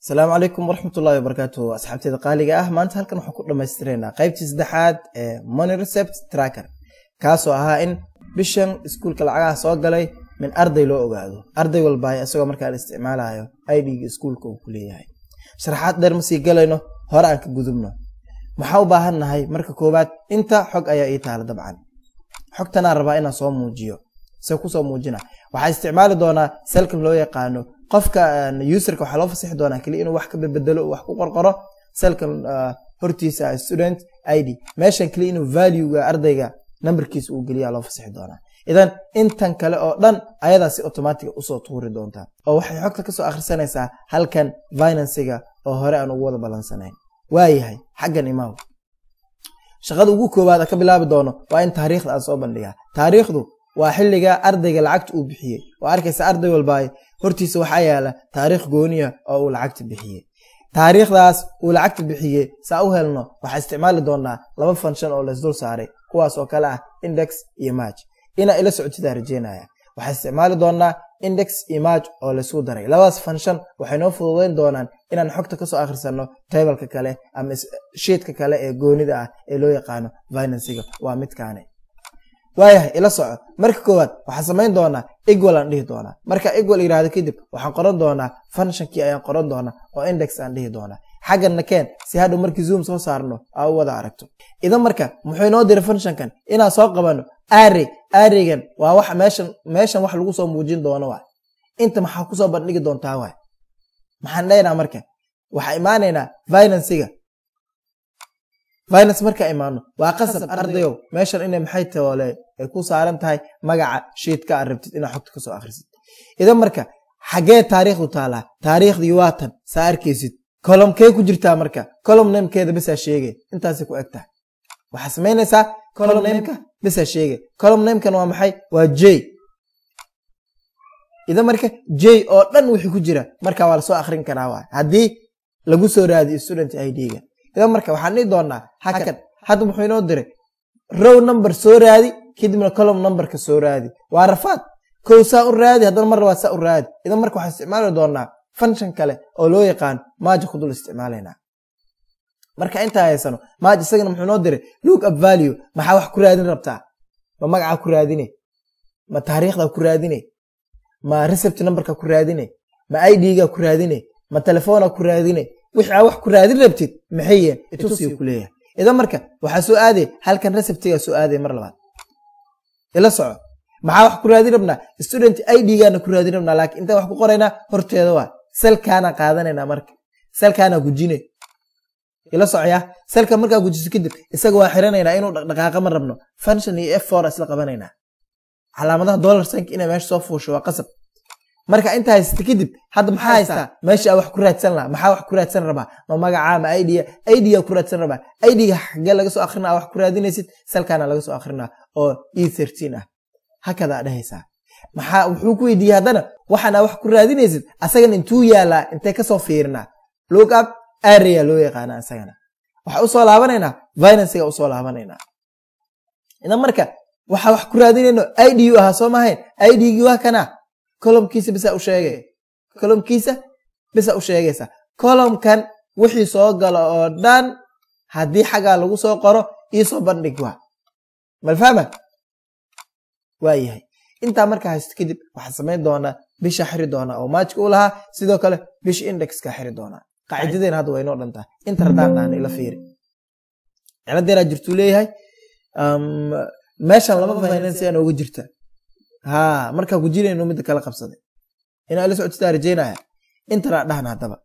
السلام عليكم ورحمة الله وبركاته أصحابتي القالية maanta halkan waxaan ku dhamaystireynaa qaybtii saddexaad ee money receipt tracker kaasoo ahaa in bishan iskuulka lacagaha soo galay min arday loo ogaado arday walba isagoo markaa la isticmaalayo ID-ga iskuulka uu ku leeyahay sharaxaad dheer ma sii galayno hore aan ka gudubno maxaa u baahanahay marka koobaad inta xog ayaa ii taala dabcan xogtana rabaa inaan soo muujiyo soo ku soo muujina waxa isticmaali doonaa selkan loo yaqaano qofka userka waxa loo fasaxi doonaa kaliya inuu wax ka bedelo wax ku qorqoro selkan hortiisa student ID meeshan kaliya inuu value-ga ardayga numberkiisa uu geliyo loo fasaxi doonaa idan intan kale oo dhan ayada si automatic u soo tuuri doonta oo waxay xogta ka soo akhrisanaysaa halkan finance-ga oo hore aan ugu wada balansanayn waayahay xaggan imaaw shaqada ugu koobaad ka bilaabi doono waa in taariikhda aan soo bandhigaa taariikhdu waa xilliga ardayga lacagta uu bixiyay oo arkaysa arday walba hortiisa waxa yaala taariikh gooniya oo uu lacagta bixiyay taariikhdaas uu lacagta bixiyay saa u helno waxa isticmaali doonaa laba function oo la isdul saaray kuwaas oo kala ah index iyo match ina ila socodida rajeynaya waxa isticmaali doonaa index iyo match oo la isku daray labadaas function waxay noo fududeyn doonaan inaan xogta ka soo akhrisano table-ka kale ama sheet-ka kale ee goonida ah ee loo yaqaano finance-ga waa midkaane waayahay ila soco marka koowaad waxa sameyn doonaa equal aan dhihi doonaa marka equal yiraahdo kadib waxaan qoran doonaa function-kii ayaan qoran doonaa oo index aan dhihi doonaa xagana keen si hadhow markii zoom soo saarno aa u wada aragto idan marka muxuu inoo diray function-kan inaan soo qabano array-gan waa wax meeshan wax lagu soo muujin doono waa inta maxaa ku soo bandhigi doontaa waa maxaan leeyahay marka waxa imaanaynaa finance marka imaano waa qasab ardayow meeshan inay maxay tahay ay ku saaran tahay magaca sheet-ka aad rabtid inaad xogta ka soo akhrisid idan marka xagee taariikhdu taala taariikhdii waa tan saa arkaysid column-kee ku jirtaa marka column name-keeda bas sheegay intaas ku egtahay waxa sameynaysaa column name-ka bas sheegay column name-kan waa maxay waa J idan marka J oo dhan wixii ku jira marka waa la soo akhrin karaa waa hadii lagu soo raadiyo student ID-ga idan marka waxaan nii doonaa hakan hadda muxuu inoo diray row number soo raadi kadibna column number ka soo raadi waa rafaad kow saa u raadi haddana mar waa saa u raadi idan marka waxaan isticmaali doonaa function kale oo loo yaqaan match ku dul isticmaalaynaa marka inta haysano match isagana muxuu inoo diray look up value maxaa wax ku raadin rabtaa ma magaca ku raadine ma taariikhda ku raadine ma receipt number ka ku raadine ma ID-ga ku raadine ma telefoona ku raadine wixii wax ku raadin rabtid maxay itusi ku leeyahay idan marka waxa soo aaday halkan receipt-ga soo aaday mar labaad ila soco maxaa wax ku raadin rabnaa student ID-gana ku raadin rabnaa laakiin inta wax ku qoraynaa horteeda waa selkaana qaadanayna marka selkaana gujine ila socya selka marka gujiso kadib isaga waa xiranayna inuu dhaqdhaqaaqa ma rabno function iyo F4 isla qabanayna calaamadaha dollar sign inay meesha soo fuusho waa qasab marka inta haysta kadib hadda maxaa haysta meesha wax ku raadsan la maxaa wax ku raadsan rabaa ma magaca ma ID-ga ku raadsan rabaa ID-ga xagee laga soo akhrinaa wax ku raadinaysid selkaana laga soo akhrinaa oo E13 ah hakada dhahaysa maxaa wuxuu ku weydiiyay hadana waxana wax ku raadinaysid asagana intuu yaala intee ka soo fiirnaa look up array loo yaqaan asagana waxa u soo laabanayna finance-ga u soo laabanayna idan marka waxa wax ku raadinayno ID-gu aha soo maahayn ID-gi waa kana column-kiisa bisa u sheegaysa column-kan wixii soo galo oo dhan hadii xaga lagu soo qoro ii soo bandhig waa malfahma waayahay inta marka haysto kadib waxa sameyn doonaa bisha xiri doona oo match u lahaa sidoo kale bisha index-ka xiri doona qaacidadeen hadda way noo dhantaa inta radaan ila fiiri ciladeena jirtu leeyahay meeshan laba finance aan ugu jirta marka ku jirayno mid kala qabsaday ina la socodta rajeynaya inta dhaxna hadaba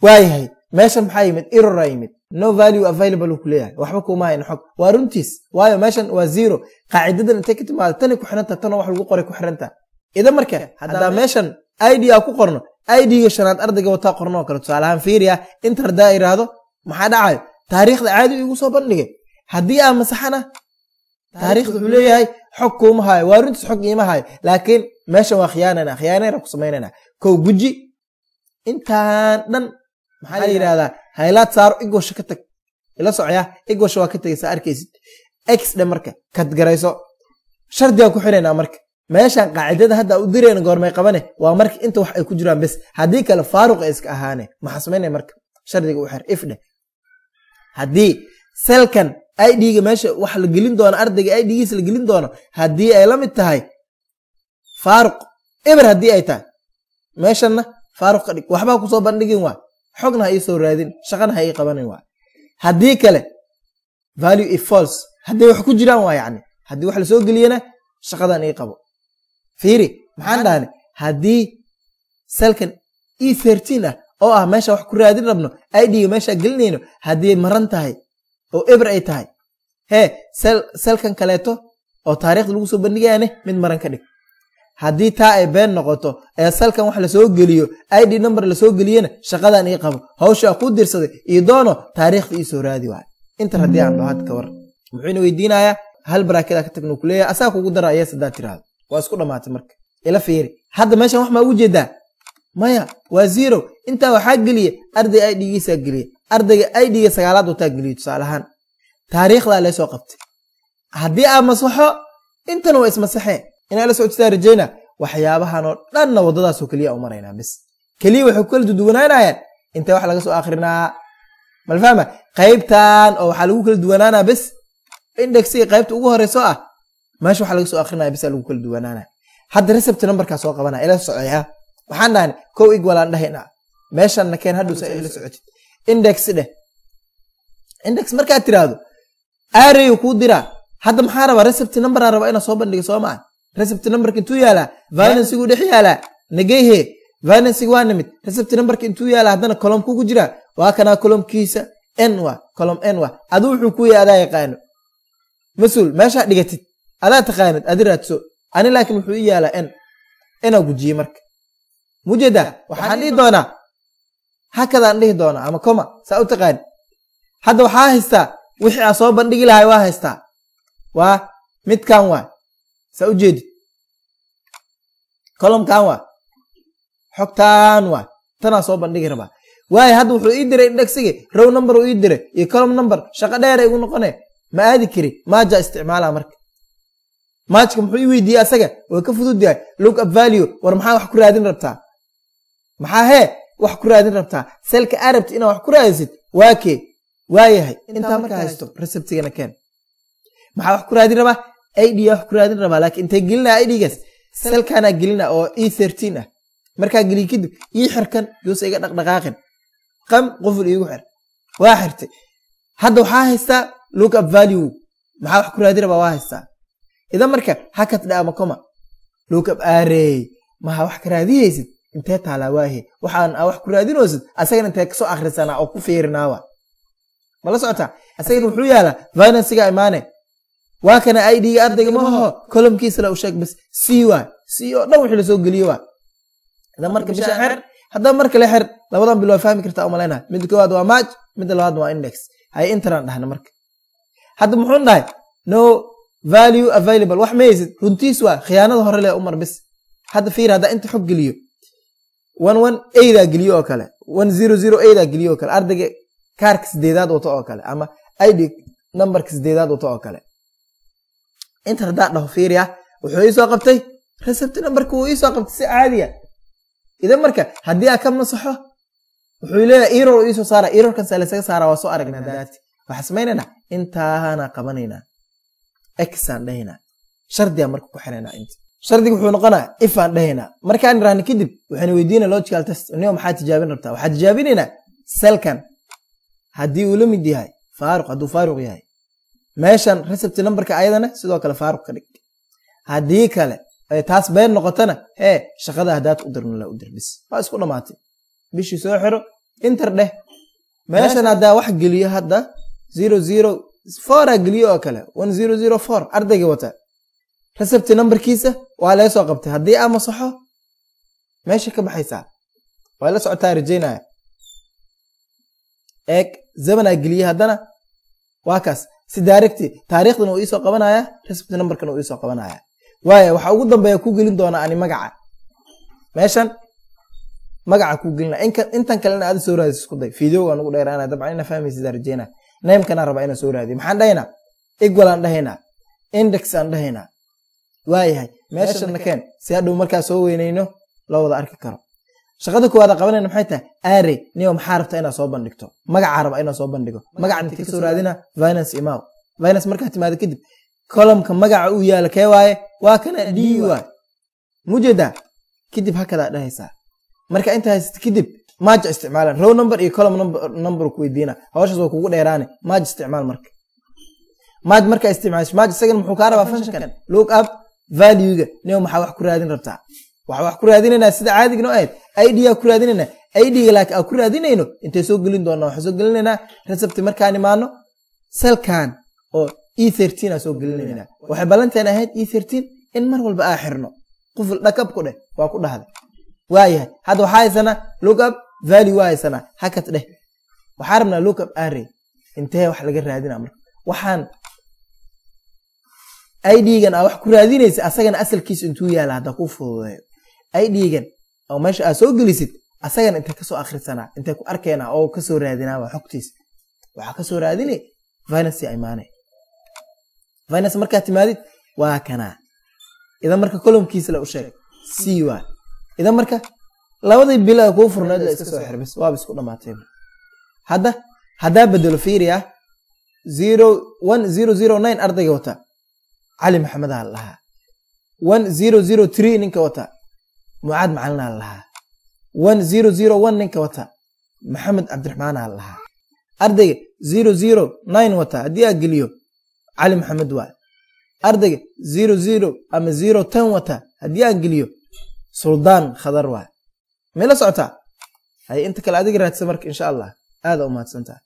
waayahay meeshan maxay yimid error yimid no value available ku leeyahay waxba kuma hayn xog waa runtiis waayo meeshan waa 0 qaacidadan intee ka timaado tan ku xiranta tan wax lagu qoray ku xiranta idan marka hadda meeshan ID ku qorno ID-ga shanaad ardayga wata qorno kala tusaalahan fiiriya inta radaa iraado maxaa dhacay taariikhda caadi ugu soo bandhigay hadii aan masaxana taariikhdu wuxuu leeyahay xog kuma hayo waa runtiis xog ima hayo laakiin meesha waa khiyaanayna ku sameynayna kow guji intaan dhan maxaa la yiraahdaa highlight saaro igosha ka tag ila socya igosha waa ka tagaysa arkaysid x marka kad garayso shardiga ku xirayna marka meeshan qaacidada hadda u direen goormay qabane waa marka inta wax ay ku jiraan bas hadii kale faaruq iska ahaane ma xasmeynay marka shardiga u xir if dhe hadii selkan ID-ga meesha wax la gelin doono ardayga ID-giisa la gelin doono hadii ay la mid tahay faaruq eber hadii ay tahay meeshana faaruq qadhig waxba ku soo bandhigin waa xogna ay soo raadin shaqana ay qabanin waa hadii kale value if false hadii wax ku jiraan waa yani hadii wax la soo geliyana shaqadan ay qabo fiiri maxaan dhahnay hadii selkan E13 ah oo ah meesha wax ku raadin rabno ID-ga meesha gelinayno hadii maran tahay oo eber ay tahay selkan kaleeto oo taariikhda lagu soo bandhigayane mid maran ka dhig hadii taa ay been noqoto ee selkan wax la soo geliyo ID number la soo geliyana shaqadan ay qabo hawsha ku dirsaday iyo doono taariikhda ii soo raadi waa inta hadii aan dhaho had ka war muxuu weydiinayaa hal bracket ka tagno kuleeyahay asaa kugu daraya saddex tiraado waa isku dhamaatay marka ila fiiri hadda meeshan wax ma ugu jeedaa maya waa 0 inta waxa geliye arday ID-giisa geliye ardayga ID-ga sagaalaad uu taag geliyo tusaalahan taariikhda la soo qabtay hadii aan masaxo intan waa ismasaxay ina la soo rajayna waxyaabahan oo dhan wadadaas oo kaliya u marayna bas kaliya waxa kala duwanaanayaan inta wax laga soo akhrinaa mal fahma qaybtan oo waxa lagu kala duwanaanaa bas indexi qaybta ugu horeyso ah meesha waxa laga soo akhrinaa bas lagu kala duwanaanaa hadda recipe numberka soo qabana ila socaya waxaan dhahnay kow equal aan dhahayna meeshan keen haduu sa ila socotid index dheh index marka tiraado array ku dira hadda maxaa raba recipe number aan raba ina soo bandhigo Soomaa recipe numberka intuu yaala valence gu dhex yaala nageehe valence waa nimid recipe numberka intuu yaala hadana column ku jira waa kana column kiisa n waa column n waa adu wuxuu ku yaadaa yaqaan masuul meesha dhigatid adaa taqaanid adiraadso ani laakiin wuxuu yaala n ina gujiye marka mujeda waxaan dhigi doonaa hakada aan dhigi doonaa ama koma saa u taqaan hadda waxa haystaa wixii aan soo bandhigi lahay waa haystaa waa midkan waa saa u jeedid column kan waa xogtaan waa tan soo bandhigi rabaa waay hadda wuxuu ii diray indexigi row number uu ii diray iyo column number shaqo dheer ay ugu noqonay ma aadi kari maaja isticmaala marka maajka muxuu ii weydiiyay asaga oo ka fudud yahay look up value war maxaa wax ku raadin rabtaa maxaa wax ku raadin rabtaa selka arabta ina wax ku raadisid waakee waayahay inta marka haysto receptigana keen maxaa wax ku raadin rabaa ID wax ku raadin rabaa laakiin intee gelina ID-gaas selkana gelina oo E13 ah marka geli kadib ii xirkan joos iga dhaqdhaqaaqin qam qoful iigu xir waa xirtay hadda waxa haysta look up value maxaa wax ku raadin rabaa waa haysta idan marka hakad dhaama koma look up array maxaa wax ka raadiyaysid intee taala waahe waxaan wax ku raadinoosid asagana intee ka soo akhrisana oo ku fiirnaawa mala socota asagana wuxuu yaala valence-ga imaane waa kana ID-ga ardayga ma aha column-kiisa la u sheeg bas C waa C oo dhan wixii la soo geliyo waa idan marka bisha xir hadda marka la xir labadan bilo fahmi kartaa uma leena mid koowaad waa match mid labaad waa index hay intaan dhahna marka hadda muxuu dhahay no value available wax meeysid runtiis waa khiyaanada hore leh umar bis hadda fiir hadda inta xog geliyo 11 da geliyo oo kale 1008 da geliyo oo kale ardayga kaarka sideedaad wato oo kale ama ID numberka sideedaad wato oo kale inta hadda dhaho fiiriya wuxuu ii soo qabtay recipe numberka uu ii soo qabtay si caadi ah idan marka hadii aan ka masaxo wuxuu leeyahay error ii soo saara errorkan salasaga saara waa soo aragnaa daati waxa sameeynaa intaana qabanayna x aan dhahayna shardiga marka ku xirayna inta shardiga wuxuu noqonaa if aan dhahayna marka aan raani kadib waxaan weydiinaa logical test inuu maxaa tijaabin rabtaa waxa tijaabinayna selkan hadii uu la mid yahay faaruq haduu faaruq yahay meeshan recipe numberka ayadana sidoo kale faaruq ka dhig hadii kale ay taas been noqotana shaqada hadaad u dirno la u dir bis waa isku dhamaatay bishii soo xiro enter dheh meeshan hada wax geliyo hadda 004 geliyo oo kale 1004 ardayga wata recipe numberkiisa waa la soo qabtay hadii ama saxo meesha ka baxaysa waa la socotaa rajaynaa zaman geliyo hadana waa kaas si directly taariikhdana uu ii soo qabanaya recipe numberkana uu ii soo qabanaya waaya waxa ugu dambeeya ku gelin doona ani magaca meeshan magaca ku gelina intan kalena aad soo raadis isku day videoga ugu dheeraana dabcan ina fahmaysid rajeena name kana raba ina soo raadiyo maxaan dhahaynaa equal aan dhahaynaa index aan dhahaynaa waayahay meeshana keen si hadhow markaa soo weynayno loo wada arki karo shaqada koowaad qabanayna maxay tahay array niyo maxaa rabtaa inaad soo bandhigto magaca raba inaad soo bandhigo magaca inta ka soo raadina finance email finance markaa timaado kadib column-ka magaca uu yaala kee waaye waa kana dy mujeda kadib hakada dhahaysaa marka inta haysto kadib maaj isticmaalan row number iyo column number ku weydiina hawshaas waa kugu dheeraane maaj isticmaal marka isticmaasho maaj isagan muxuu ka rabaa functionkan look up value-ga niyo maxaa wax ku raadin rabtaa wax ku raadinayna sida caadiga noo ahayd id ku raadinayna id-ga laakiin aan ku raadinayno intee soo gelin doonaa waxa soo gelinaynaa recipe markaan imaano cellkan oo E13 soo gelinayna waxay balanteen ahayd E13 in mar walba aan xirno quful dhakab ku dheh waa ku dhahday waayahay hadda waxa haysana look up value waa haysana hakat dheh waxa rabnaa look up array intee wax laga raadinaa marka waxaan id-gan wax ku raadinaysa asagana asalkiisa intuu yaala hada ku fududeeyo id-gan oo meesha aad soo gelisid asagana inta ka soo akhrisanaa inta ku arkeena oo ka soo raadinaa waa xogtiisa waxa ka soo raadinay finance ay maanay finance marka timaadid waa kana idan marka column-kiisa la u sheeg c waa idan marka labadii bilo ku furnayd la iska soo xirbis waa isku dhamaatay hadda bedelo fiiriya 01009 ardayga wata علي محمد الله 1003 نينك وتا معاد معلنا الله 1001 نينك وتا محمد عبد الرحمن الله أردي 009 وتا دي أقليو علي محمد وال أردي 00 أما 010 وتا دي أقليو سلطان خضر وال ميلا سعوتا هاي انت كالعادي قرأت سمرك إن شاء الله هذا أمات سنتا